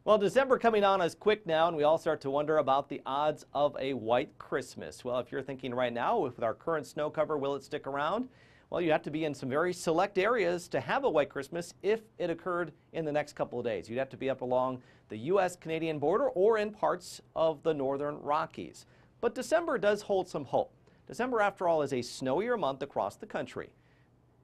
Well, December coming on us quick now, and we all start to wonder about the odds of a white Christmas. Well, if you're thinking right now, with our current snow cover, will it stick around? Well, you have to be in some very select areas to have a white Christmas if it occurred in the next couple of days. You'd have to be up along the U.S.-Canadian border or in parts of the northern Rockies. But December does hold some hope. December, after all, is a snowier month across the country.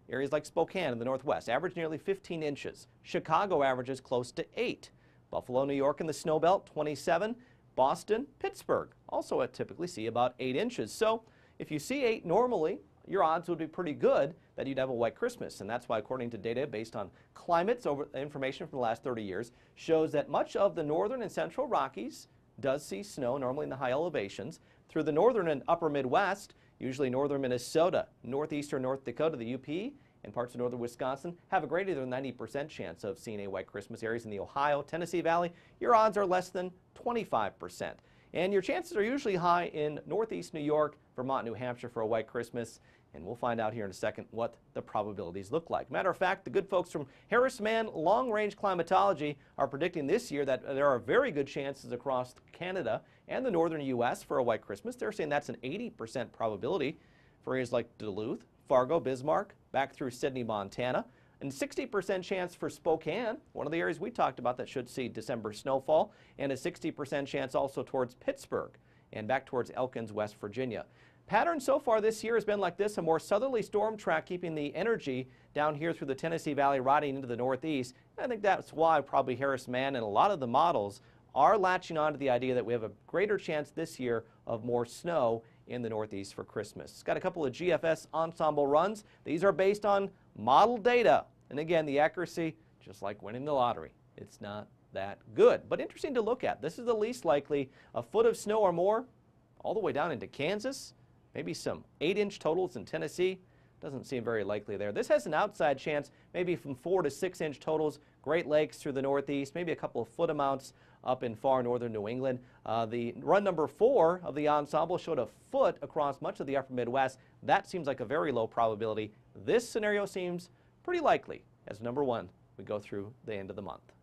Areas like Spokane in the northwest average nearly 15 inches. Chicago averages close to 8. Buffalo, New York in the snow belt, 27. Boston, Pittsburgh also typically see about 8 inches. So if you see 8 normally, your odds would be pretty good that you'd have a white Christmas. And that's why, according to data based on climates over information from the last 30 years, shows that much of the northern and central Rockies does see snow, normally in the high elevations. Through the northern and upper Midwest, usually northern Minnesota, northeastern North Dakota, the UP, and parts of northern Wisconsin have a greater than 90% chance of seeing a white Christmas. Areas in the Ohio, Tennessee Valley, your odds are less than 25%. And your chances are usually high in northeast New York, Vermont, New Hampshire for a white Christmas. And we'll find out here in a second what the probabilities look like. Matter of fact, the good folks from Harris Mann Long Range Climatology are predicting this year that there are very good chances across Canada and the northern U.S. for a white Christmas. They're saying that's an 80% probability for areas like Duluth, Fargo, Bismarck, back through Sydney, Montana, and 60% chance for Spokane, one of the areas we talked about that should see December snowfall, and a 60% chance also towards Pittsburgh and back towards Elkins, West Virginia. Pattern so far this year has been like this: a more southerly storm track keeping the energy down here through the Tennessee Valley riding into the northeast. And I think that's why probably Harris Mann and a lot of the models are latching on to the idea that we have a greater chance this year of more snow in the northeast for Christmas. It's got a couple of GFS ensemble runs. These are based on model data. And again, the accuracy, just like winning the lottery, it's not that good. But interesting to look at. This is the least likely: a foot of snow or more all the way down into Kansas. Maybe some 8-inch totals in Tennessee. Doesn't seem very likely there. This has an outside chance, maybe from 4 to 6-inch totals. Great Lakes through the northeast, maybe a couple of foot amounts up in far northern New England. The run number 4 of the ensemble showed a foot across much of the upper Midwest. That seems like a very low probability. This scenario seems pretty likely as number 1 we go through the end of the month.